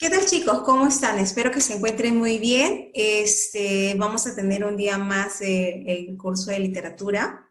¿Qué tal, chicos? ¿Cómo están? Espero que se encuentren muy bien. Vamos a tener un día más el curso de literatura.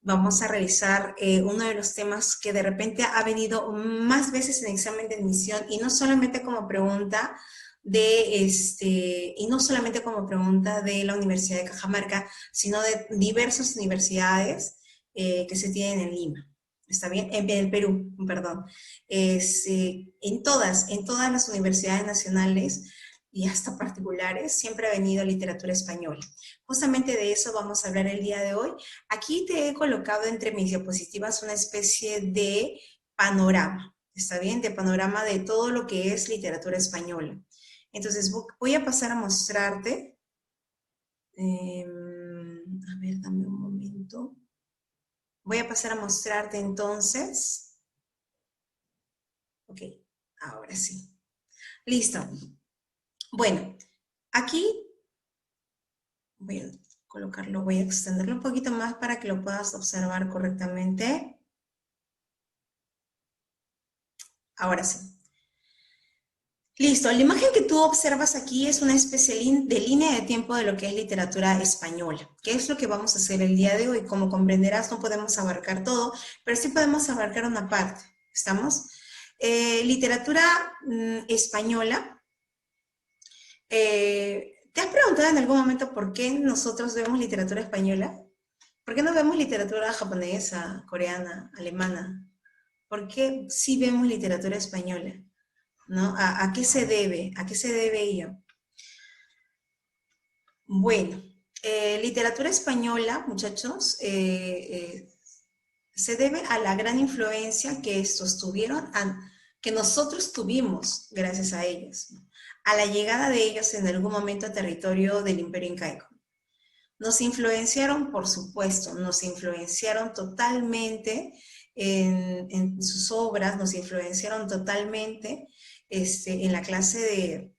Vamos a revisar uno de los temas que de repente ha venido más veces en examen de admisión y no solamente como pregunta y no solamente como pregunta de la Universidad de Cajamarca, sino de diversas universidades que se tienen en Lima. ¿Está bien? En el Perú, perdón. En todas las universidades nacionales y hasta particulares siempre ha venido literatura española. Justamente de eso vamos a hablar el día de hoy. Aquí te he colocado entre mis diapositivas una especie de panorama, ¿está bien? De panorama de todo lo que es literatura española. Entonces voy a pasar a mostrarte. A ver, dame un momento. Voy a pasar a mostrarte entonces. Ok, ahora sí. Listo. Bueno, aquí voy a colocarlo, voy a extenderlo un poquito más para que lo puedas observar correctamente. Ahora sí. Listo, la imagen que tú observas aquí es una especie de línea de tiempo de lo que es literatura española. ¿Qué es lo que vamos a hacer el día de hoy? Como comprenderás, no podemos abarcar todo, pero sí podemos abarcar una parte. ¿Estamos? Literatura española. ¿Te has preguntado en algún momento por qué nosotros vemos literatura española? ¿Por qué no vemos literatura japonesa, coreana, alemana? ¿Por qué sí vemos literatura española? ¿No? ¿A qué se debe? ¿A qué se debe ello? Bueno, literatura española, muchachos, se debe a la gran influencia que estos tuvieron, que nosotros tuvimos gracias a ellos, ¿no? A la llegada de ellos en algún momento a territorio del Imperio Incaico. Nos influenciaron, por supuesto, nos influenciaron totalmente en sus obras, nos influenciaron totalmente en la clase de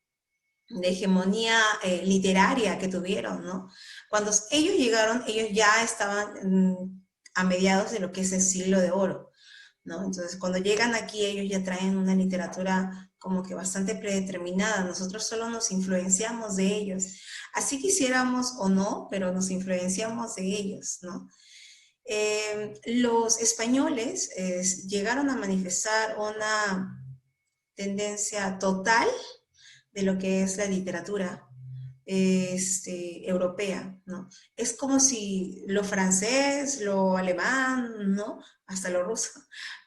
hegemonía literaria que tuvieron, ¿no? Cuando ellos llegaron, ellos ya estaban a mediados de lo que es el siglo de oro, ¿no? Entonces, cuando llegan aquí, ellos ya traen una literatura como que bastante predeterminada. Nosotros solo nos influenciamos de ellos. Así quisiéramos o no, pero nos influenciamos de ellos, ¿no? Los españoles llegaron a manifestar una tendencia total de lo que es la literatura europea, ¿no? Es como si lo francés, lo alemán, ¿no? Hasta lo ruso,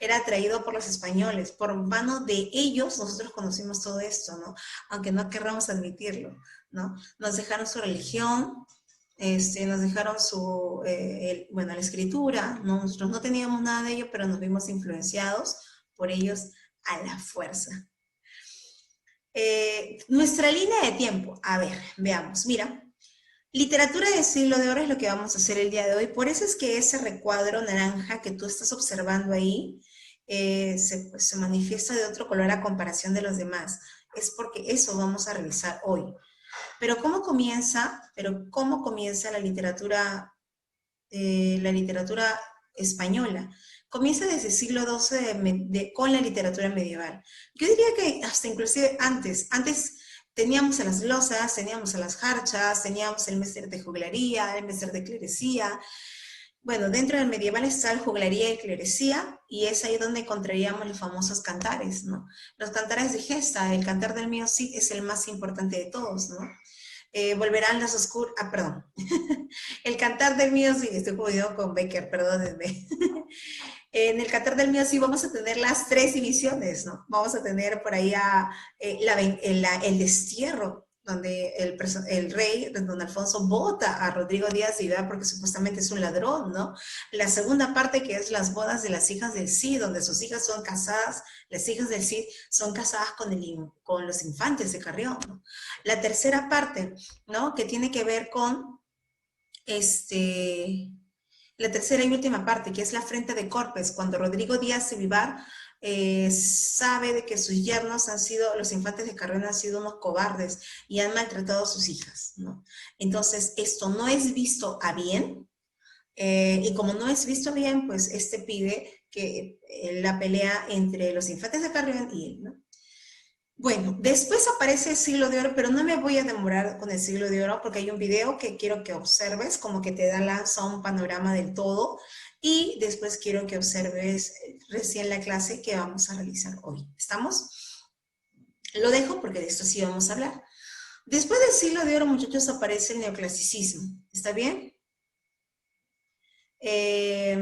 era traído por los españoles, por mano de ellos nosotros conocimos todo esto, ¿no? Aunque no querramos admitirlo, ¿no? Nos dejaron su religión, nos dejaron la escritura, ¿no? Nosotros no teníamos nada de ello, pero nos vimos influenciados por ellos a la fuerza. Nuestra línea de tiempo, a ver, veamos, mira, literatura de siglo de oro es lo que vamos a hacer el día de hoy, por eso es que ese recuadro naranja que tú estás observando ahí se manifiesta de otro color a comparación de los demás, es porque eso vamos a revisar hoy. Pero cómo comienza la literatura española? Comienza desde el siglo XII con la literatura medieval. Yo diría que hasta inclusive antes teníamos a las glosas, teníamos a las jarchas, teníamos el Messer de juglaría, el Messer de clerecía. Bueno, dentro del medieval está el juglaría y clerecía, y es ahí donde encontraríamos los famosos cantares, ¿no? Los cantares de gesta, el cantar del mío sí es el más importante de todos, ¿no? Volverán las oscuras, perdón, el cantar del mío sí, estoy confundido con Becker, perdónenme. En el Cantar del Mío sí vamos a tener las tres divisiones, ¿no? Vamos a tener por ahí el destierro, donde el rey, don Alfonso, vota a Rodrigo Díaz de Vivar porque supuestamente es un ladrón, ¿no? La segunda parte, que es las bodas de las hijas del Cid, donde sus hijas son casadas, las hijas del Cid son casadas con los infantes de Carrión, ¿no? La tercera parte, ¿no? Que tiene que ver con la tercera y última parte, que es la frente de Corpes, cuando Rodrigo Díaz de Vivar sabe de que sus yernos los infantes de Carrión han sido unos cobardes y han maltratado a sus hijas, ¿no? Entonces, esto no es visto a bien, y como no es visto bien, pues pide que la pelea entre los infantes de Carrión y él, ¿no? Bueno, después aparece el siglo de oro, pero no me voy a demorar con el siglo de oro porque hay un video que quiero que observes, como que te da lanza un panorama del todo, y después quiero que observes recién la clase que vamos a realizar hoy. ¿Estamos? Lo dejo porque de esto sí vamos a hablar. Después del siglo de oro, muchachos, aparece el neoclasicismo. ¿Está bien? Eh,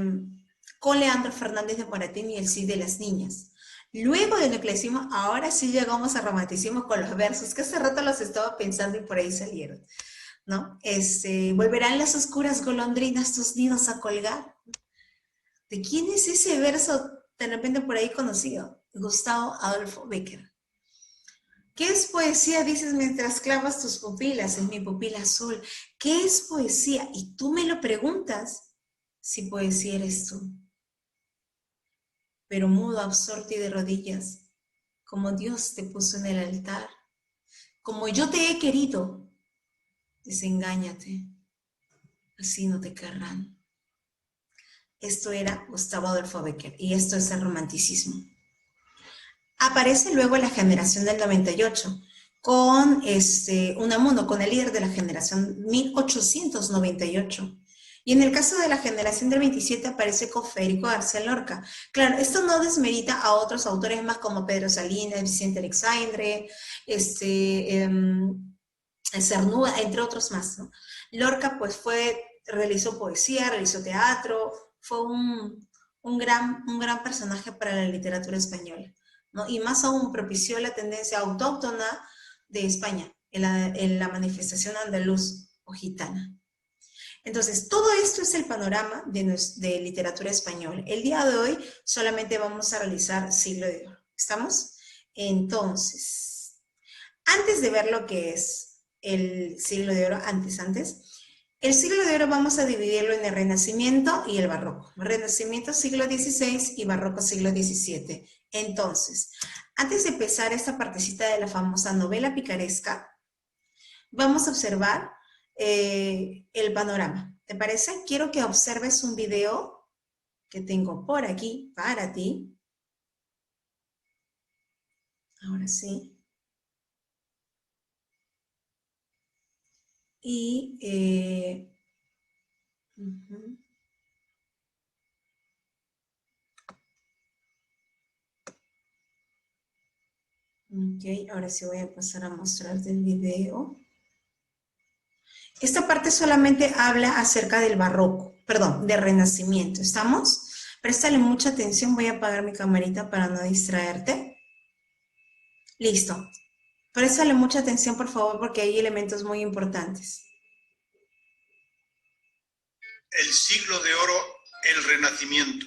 con Leandro Fernández de Moratín y el Cid de las Niñas. Luego del neoclasicismo, ahora sí llegamos al romanticismo con los versos, que hace rato los estaba pensando y por ahí salieron, ¿no? Volverán las oscuras golondrinas tus nidos a colgar. ¿De quién es ese verso de repente por ahí conocido? Gustavo Adolfo Bécquer. ¿Qué es poesía? Dices mientras clavas tus pupilas en mi pupila azul. ¿Qué es poesía? Y tú me lo preguntas si poesía eres tú. Pero mudo, absorto y de rodillas, como Dios te puso en el altar, como yo te he querido, desengáñate, así no te querrán. Esto era Gustavo Adolfo Bécquer y esto es el romanticismo. Aparece luego la generación del 98 con Unamuno, con el líder de la generación 1898. Y en el caso de la generación del 27 aparece con Federico García Lorca. Claro, esto no desmerita a otros autores más como Pedro Salinas, Vicente Alexandre, Cernuda, entre otros más, ¿no? Lorca pues realizó poesía, realizó teatro, fue un gran personaje para la literatura española, ¿no? Y más aún propició la tendencia autóctona de España, en la manifestación andaluz o gitana. Entonces, todo esto es el panorama de literatura española. El día de hoy solamente vamos a realizar siglo de oro. ¿Estamos? Entonces, antes de ver lo que es el siglo de oro, el siglo de oro vamos a dividirlo en el Renacimiento y el Barroco. Renacimiento siglo XVI y Barroco siglo XVII. Entonces, antes de empezar esta partecita de la famosa novela picaresca, vamos a observar el panorama. ¿Te parece? Quiero que observes un video que tengo por aquí para ti. Ahora sí. Y ok, ahora sí voy a pasar a mostrarte el video. Esta parte solamente habla acerca del barroco, perdón, del renacimiento. ¿Estamos? Préstale mucha atención, voy a apagar mi camarita para no distraerte. Listo. Préstale mucha atención, por favor, porque hay elementos muy importantes. El siglo de oro, el Renacimiento.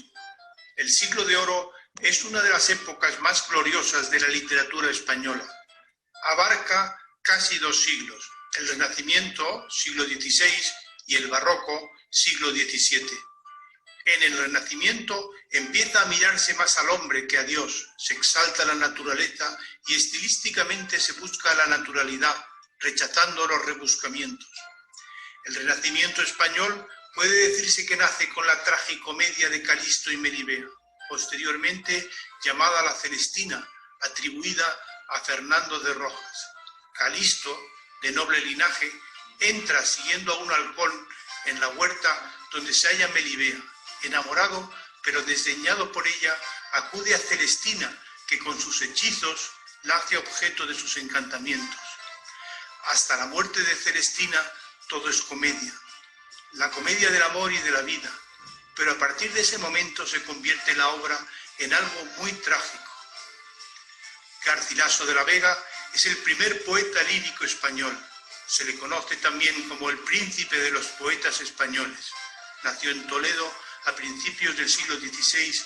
El siglo de oro es una de las épocas más gloriosas de la literatura española. Abarca casi 2 siglos, el Renacimiento, siglo XVI, y el Barroco, siglo XVII. En el Renacimiento empieza a mirarse más al hombre que a Dios, se exalta la naturaleza y estilísticamente se busca la naturalidad, rechazando los rebuscamientos. El Renacimiento español puede decirse que nace con la tragicomedia de Calisto y Melibea, posteriormente llamada la Celestina, atribuida a Fernando de Rojas. Calisto, de noble linaje, entra siguiendo a un halcón en la huerta donde se halla Melibea. Enamorado, pero desdeñado por ella, acude a Celestina, que con sus hechizos la hace objeto de sus encantamientos. Hasta la muerte de Celestina, todo es comedia. La comedia del amor y de la vida. Pero a partir de ese momento se convierte la obra en algo muy trágico. Garcilaso de la Vega es el primer poeta lírico español. Se le conoce también como el príncipe de los poetas españoles. Nació en Toledo a principios del siglo XVI.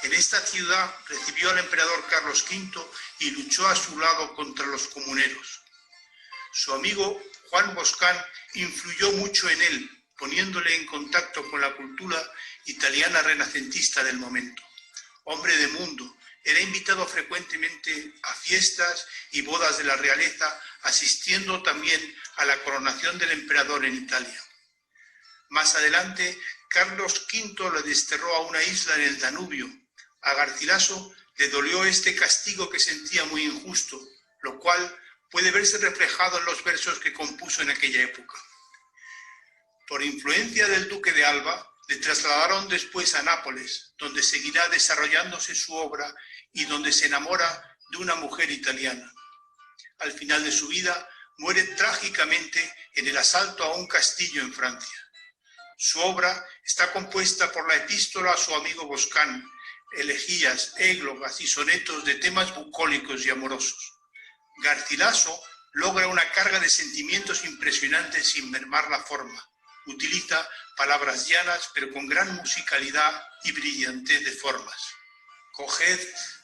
En esta ciudad recibió al emperador Carlos V y luchó a su lado contra los comuneros. Su amigo Juan Boscán influyó mucho en él, poniéndole en contacto con la cultura italiana renacentista del momento. Hombre de mundo, era invitado frecuentemente a fiestas y bodas de la realeza, asistiendo también a la coronación del emperador en Italia. Más adelante, Carlos V le desterró a una isla en el Danubio. A Garcilaso le dolió este castigo que sentía muy injusto, lo cual puede verse reflejado en los versos que compuso en aquella época. Por influencia del duque de Alba, le trasladaron después a Nápoles, donde seguirá desarrollándose su obra y donde se enamora de una mujer italiana. Al final de su vida, muere trágicamente en el asalto a un castillo en Francia. Su obra está compuesta por la epístola a su amigo Boscán, elegías, églogas y sonetos de temas bucólicos y amorosos. Garcilaso logra una carga de sentimientos impresionantes sin mermar la forma. Utiliza palabras llanas, pero con gran musicalidad y brillantez de formas. Coged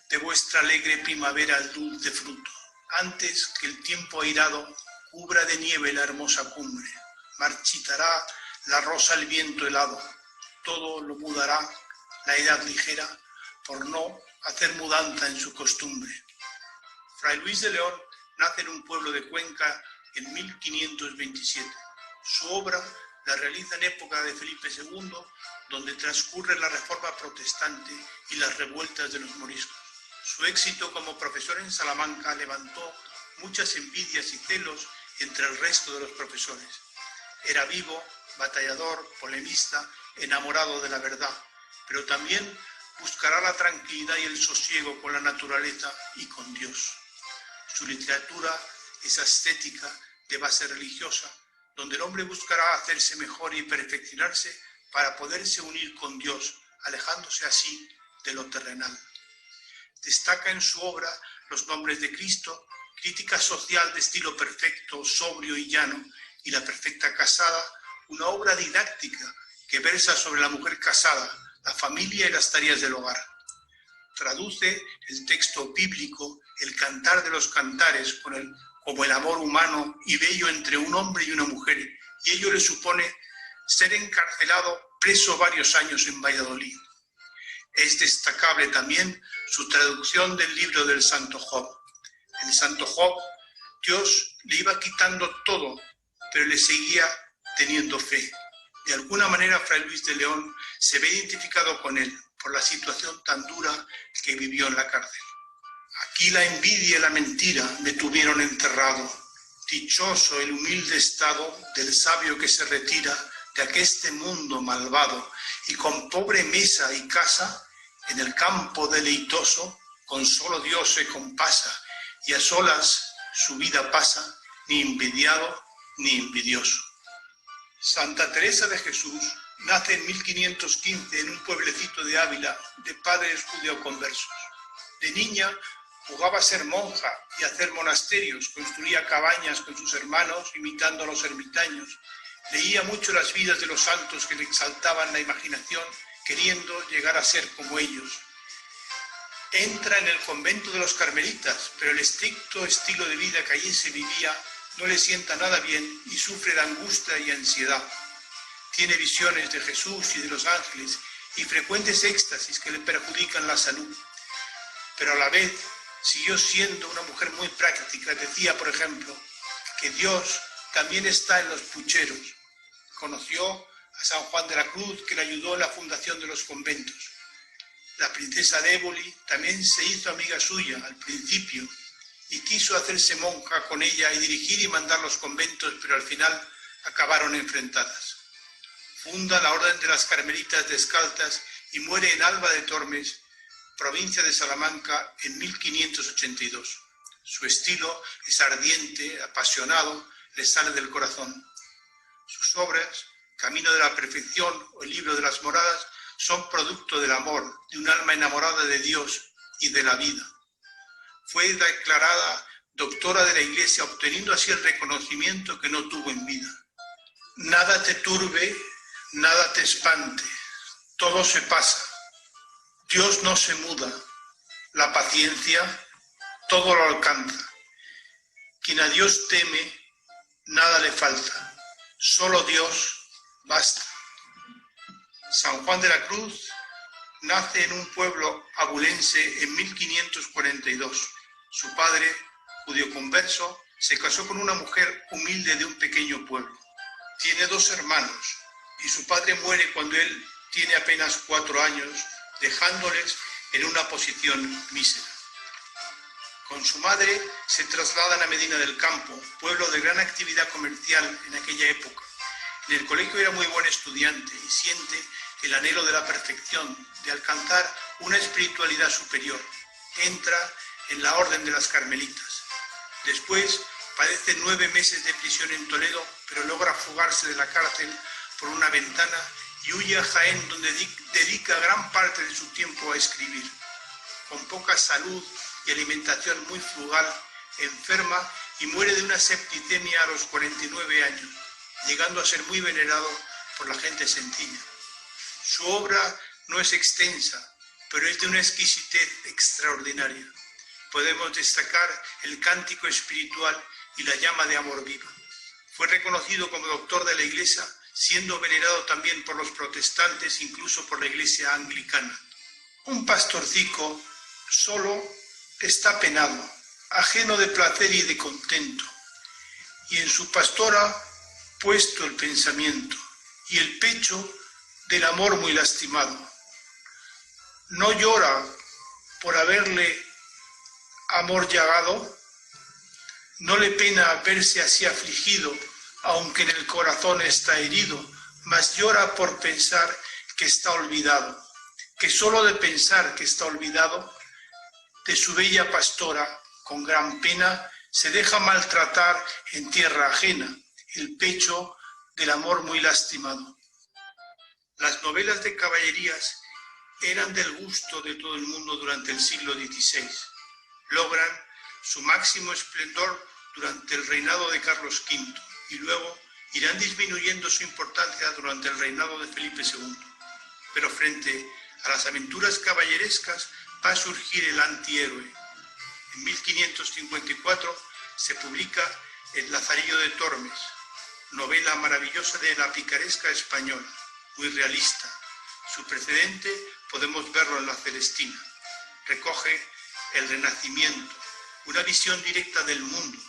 de vuestra alegre primavera el dulce fruto, antes que el tiempo airado cubra de nieve la hermosa cumbre. Marchitará la rosa el viento helado, todo lo mudará la edad ligera, por no hacer mudanza en su costumbre. Fray Luis de León nace en un pueblo de Cuenca en 1527. Su obra la realiza en época de Felipe II, donde transcurre la Reforma Protestante y las revueltas de los moriscos. Su éxito como profesor en Salamanca levantó muchas envidias y celos entre el resto de los profesores. Era vivo, batallador, polemista, enamorado de la verdad, pero también buscará la tranquilidad y el sosiego con la naturaleza y con Dios. Su literatura es ascética, de base religiosa, donde el hombre buscará hacerse mejor y perfeccionarse para poderse unir con Dios, alejándose así de lo terrenal. Destaca en su obra Los nombres de Cristo, crítica social de estilo perfecto, sobrio y llano, y La perfecta casada, una obra didáctica que versa sobre la mujer casada, la familia y las tareas del hogar. Traduce el texto bíblico, el cantar de los cantares, como el amor humano y bello entre un hombre y una mujer, y ello le supone ser encarcelado, preso varios años en Valladolid. Es destacable también su traducción del libro del Santo Job. En el Santo Job, Dios le iba quitando todo, pero le seguía teniendo fe. De alguna manera, Fray Luis de León se ve identificado con él por la situación tan dura que vivió en la cárcel. Aquí la envidia y la mentira me tuvieron enterrado. Dichoso el humilde estado del sabio que se retira de aqueste mundo malvado y con pobre mesa y casa en el campo deleitoso con solo Dios se compasa y a solas su vida pasa, ni envidiado ni envidioso. Santa Teresa de Jesús nace en 1515 en un pueblecito de Ávila de padres judeoconversos. De niña jugaba a ser monja y a hacer monasterios, construía cabañas con sus hermanos imitando a los ermitaños, leía mucho las vidas de los santos que le exaltaban la imaginación, queriendo llegar a ser como ellos. Entra en el convento de los carmelitas, pero el estricto estilo de vida que allí se vivía no le sienta nada bien y sufre de angustia y ansiedad. Tiene visiones de Jesús y de los ángeles y frecuentes éxtasis que le perjudican la salud. Pero a la vez siguió siendo una mujer muy práctica. Decía, por ejemplo, que Dios también está en los pucheros. Conoció a San Juan de la Cruz, que le ayudó en la fundación de los conventos. La princesa de Éboli también se hizo amiga suya al principio y quiso hacerse monja con ella y dirigir y mandar los conventos, pero al final acabaron enfrentadas. Funda la Orden de las Carmelitas Descalzas y muere en Alba de Tormes, provincia de Salamanca, en 1582. Su estilo es ardiente, apasionado, le sale del corazón. Sus obras, Camino de la Perfección o el Libro de las Moradas, son producto del amor, de un alma enamorada de Dios y de la vida. Fue declarada doctora de la Iglesia, obteniendo así el reconocimiento que no tuvo en vida. Nada te turbe, nada te espante, todo se pasa. Dios no se muda, la paciencia todo lo alcanza. Quien a Dios teme, nada le falta, solo Dios basta. San Juan de la Cruz nace en un pueblo abulense en 1542. Su padre, judío converso, se casó con una mujer humilde de un pequeño pueblo. Tiene 2 hermanos y su padre muere cuando él tiene apenas 4 años, dejándoles en una posición mísera. Con su madre se trasladan a Medina del Campo, pueblo de gran actividad comercial en aquella época. En el colegio era muy buen estudiante y siente el anhelo de la perfección, de alcanzar una espiritualidad superior. Entra en la Orden de las Carmelitas. Después padece 9 meses de prisión en Toledo, pero logra fugarse de la cárcel por una ventana y huye a Jaén, donde dedica gran parte de su tiempo a escribir. Con poca salud y alimentación muy frugal, enferma y muere de una septicemia a los 49 años, llegando a ser muy venerado por la gente sencilla. Su obra no es extensa, pero es de una exquisitez extraordinaria. Podemos destacar el cántico espiritual y la llama de amor viva. Fue reconocido como doctor de la Iglesia, siendo venerado también por los protestantes, incluso por la Iglesia anglicana. Un pastorcico solo está penado, ajeno de placer y de contento, y en su pastora puesto el pensamiento y el pecho del amor muy lastimado. No llora por haberle amor llagado, no le pena verse así afligido, aunque en el corazón está herido, mas llora por pensar que está olvidado, que solo de pensar que está olvidado de su bella pastora, con gran pena, se deja maltratar en tierra ajena, el pecho del amor muy lastimado. Las novelas de caballerías eran del gusto de todo el mundo durante el siglo XVI. Logran su máximo esplendor durante el reinado de Carlos V y luego irán disminuyendo su importancia durante el reinado de Felipe II. Pero frente a las aventuras caballerescas va a surgir el antihéroe. En 1554 se publica El Lazarillo de Tormes, novela maravillosa de la picaresca española, muy realista. Su precedente podemos verlo en La Celestina. Recoge el Renacimiento, una visión directa del mundo,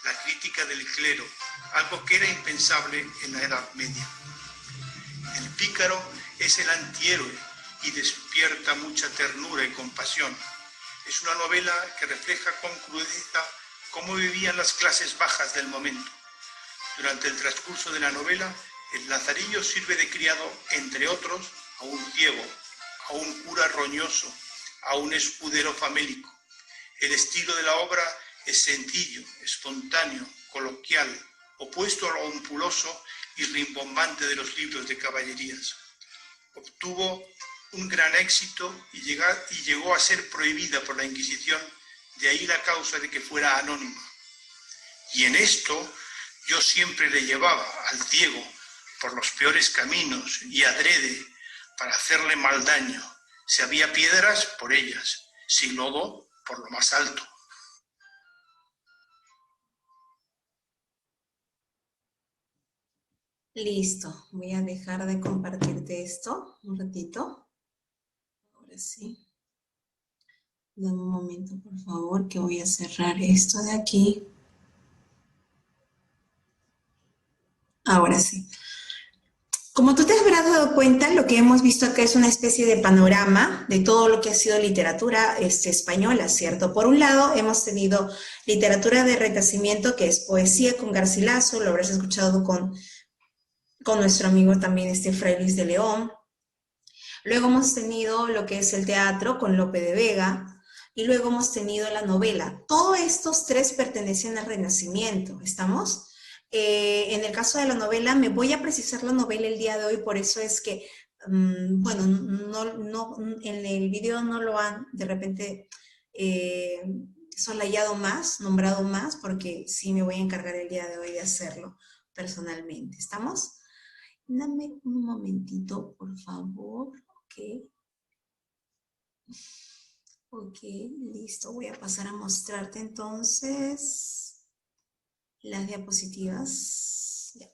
la crítica del clero, algo que era impensable en la Edad Media. El pícaro es el antihéroe y despierta mucha ternura y compasión. Es una novela que refleja con crudeza cómo vivían las clases bajas del momento. Durante el transcurso de la novela, el Lazarillo sirve de criado, entre otros, a un ciego, a un cura roñoso, a un escudero famélico. El estilo de la obra es sencillo, espontáneo, coloquial, opuesto a lo ampuloso y rimbombante de los libros de caballerías. Obtuvo un gran éxito y llegó a ser prohibida por la Inquisición, de ahí la causa de que fuera anónima. Y en esto yo siempre le llevaba al ciego por los peores caminos y adrede para hacerle mal daño. Si había piedras, por ellas, si lodo, por lo más alto. Listo, voy a dejar de compartirte esto un ratito. Ahora sí. Dame un momento, por favor, que voy a cerrar esto de aquí. Ahora sí. Como tú te habrás dado cuenta, lo que hemos visto acá es una especie de panorama de todo lo que ha sido literatura española, ¿cierto? Por un lado, hemos tenido literatura de Renacimiento, que es poesía con Garcilaso, lo habrás escuchado con nuestro amigo también Fray Luis de León. Luego hemos tenido lo que es el teatro con Lope de Vega, y luego hemos tenido la novela. Todos estos tres pertenecen al Renacimiento, ¿estamos? En el caso de la novela, me voy a precisar la novela el día de hoy, por eso es que, bueno, no, en el video no lo han de repente solayado más, nombrado más, porque sí me voy a encargar el día de hoy de hacerlo personalmente. ¿Estamos? Dame un momentito, por favor. Ok. Ok, listo. Voy a pasar a mostrarte entonces las diapositivas. Ya.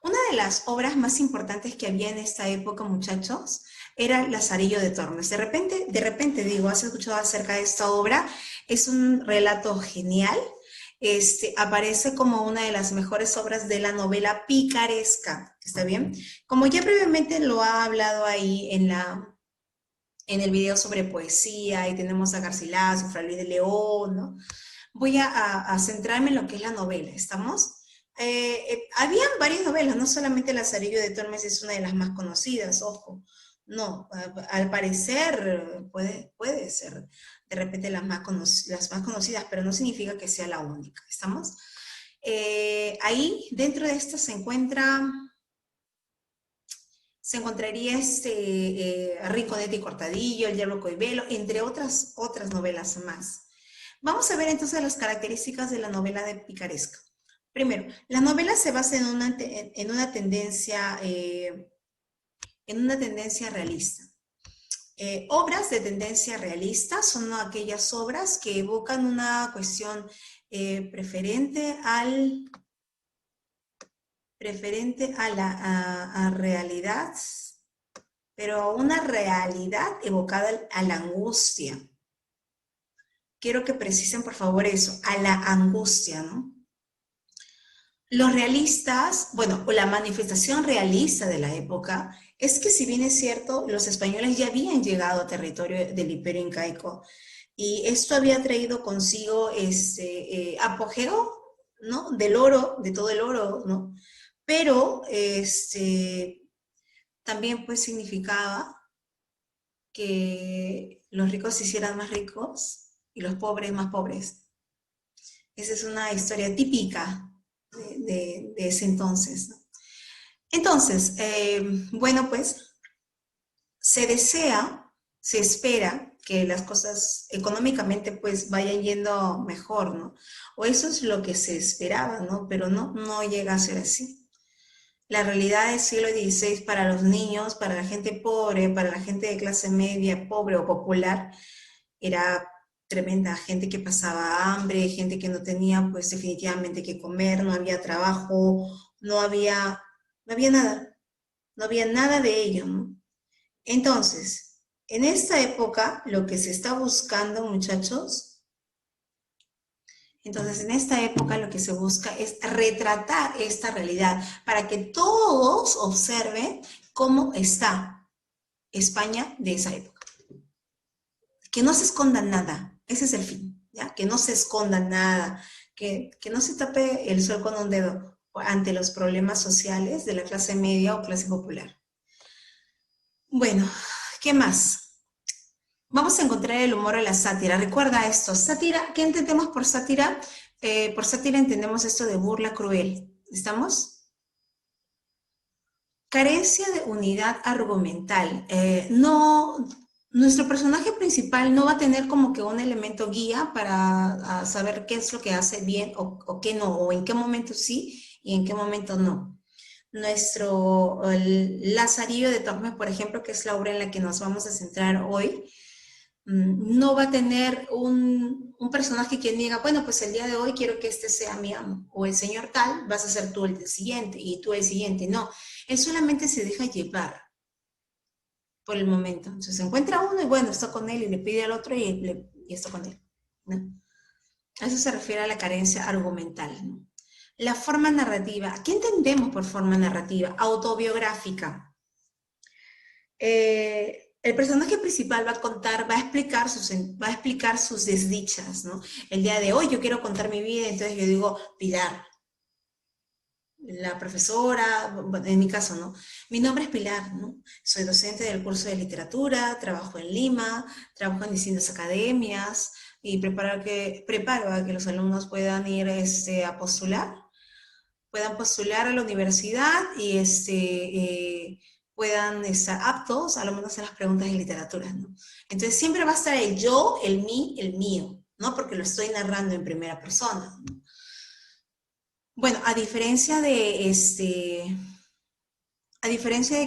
Una de las obras más importantes que había en esta época, muchachos, era Lazarillo de Tormes. De repente digo, ¿has escuchado acerca de esta obra? Es un relato genial. Aparece como una de las mejores obras de la novela picaresca. ¿Está bien? Como ya previamente lo ha hablado ahí en en el video sobre poesía, y tenemos a Garcilaso, Fray Luis de León, ¿no? Voy a centrarme en lo que es la novela, ¿estamos? Habían varias novelas, no solamente Lazarillo de Tormes es una de las más conocidas, ojo. No, al parecer puede ser de repente las más conocidas, pero no significa que sea la única, ¿estamos? Ahí, dentro de esta se encontraría Rinconete y Cortadillo, El Yerno Coibelo, entre otras novelas más. Vamos a ver entonces las características de la novela de picaresca. Primero, la novela se basa en una tendencia realista. Obras de tendencia realista son aquellas obras que evocan una cuestión preferente a la realidad, pero una realidad evocada a la angustia. Quiero que precisen, por favor, eso, a la angustia, ¿no? Los realistas, bueno, la manifestación realista de la época es que, si bien es cierto, los españoles ya habían llegado a territorio del Imperio Incaico y esto había traído consigo apogeo, ¿no? Del oro, de todo el oro, ¿no? Pero también pues significaba que los ricos se hicieran más ricos y los pobres más pobres. Esa es una historia típica de ese entonces, ¿no? Entonces, bueno, pues se espera que las cosas económicamente pues vayan yendo mejor, ¿no? O eso es lo que se esperaba, ¿no? Pero no llega a ser así. La realidad del siglo XVI para los niños, para la gente pobre, para la gente de clase media, pobre o popular, era tremenda. Gente que pasaba hambre, gente que no tenía pues definitivamente que comer, no había trabajo, no había nada de ello, ¿no? Entonces, en esta época, lo que se está buscando, muchachos, en esta época lo que se busca es retratar esta realidad para que todos observen cómo está España de esa época. Que no se esconda nada, ese es el fin, ¿ya? Que no se esconda nada, que no se tape el sol con un dedo ante los problemas sociales de la clase media o clase popular. Bueno, ¿qué más? Vamos a encontrar el humor en la sátira. Recuerda esto, sátira, ¿qué entendemos por sátira? Por sátira entendemos esto de burla cruel, ¿estamos? Carencia de unidad argumental. Nuestro personaje principal no va a tener como que un elemento guía para saber qué es lo que hace bien o qué no, o en qué momento sí y en qué momento no. El Lazarillo de Tormes, por ejemplo, que es la obra en la que nos vamos a centrar hoy, no va a tener un personaje que diga, bueno, pues el día de hoy quiero que este sea mi amo, o el señor tal, vas a ser tú el siguiente, y tú el siguiente. No, él solamente se deja llevar por el momento. Entonces se encuentra uno y bueno, está con él y le pide al otro y está con él, ¿no? A eso se refiere a la carencia argumental, ¿no? La forma narrativa. ¿Qué entendemos por forma narrativa? Autobiográfica. El personaje principal va a explicar sus desdichas, ¿no? El día de hoy yo quiero contar mi vida, entonces yo digo, Pilar, la profesora, en mi caso, ¿no? Mi nombre es Pilar, ¿no? Soy docente del curso de literatura, trabajo en Lima, trabajo en distintas academias y preparo a que los alumnos puedan ir a postular, a la universidad y puedan estar aptos a lo menos en las preguntas de literatura, ¿no? Entonces siempre va a estar el yo, el mí, el mío, ¿no? Porque lo estoy narrando en primera persona, ¿no? Bueno, a diferencia de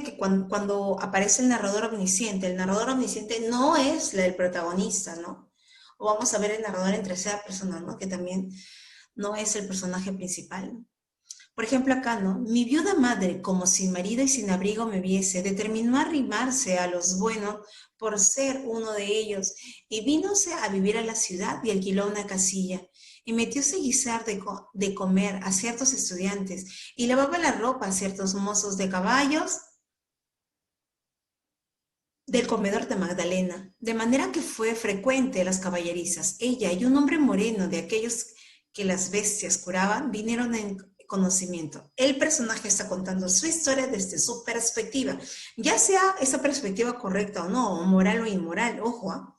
que cuando aparece el narrador omnisciente no es el protagonista, ¿no? O vamos a ver el narrador en tercera persona, ¿no? Que también no es el personaje principal, ¿no? Por ejemplo, acá, ¿no? Mi viuda madre, como sin marido y sin abrigo me viese, determinó arrimarse a los buenos por ser uno de ellos, y vínose a vivir a la ciudad y alquiló una casilla, y metióse a guisar de comer a ciertos estudiantes, y lavaba la ropa a ciertos mozos de caballos del comedor de Magdalena, de manera que fue frecuente las caballerizas. Ella y un hombre moreno de aquellos que las bestias curaban vinieron en conocimiento. El personaje está contando su historia desde su perspectiva, ya sea esa perspectiva correcta o no, o moral o inmoral, ojo, ¿ah?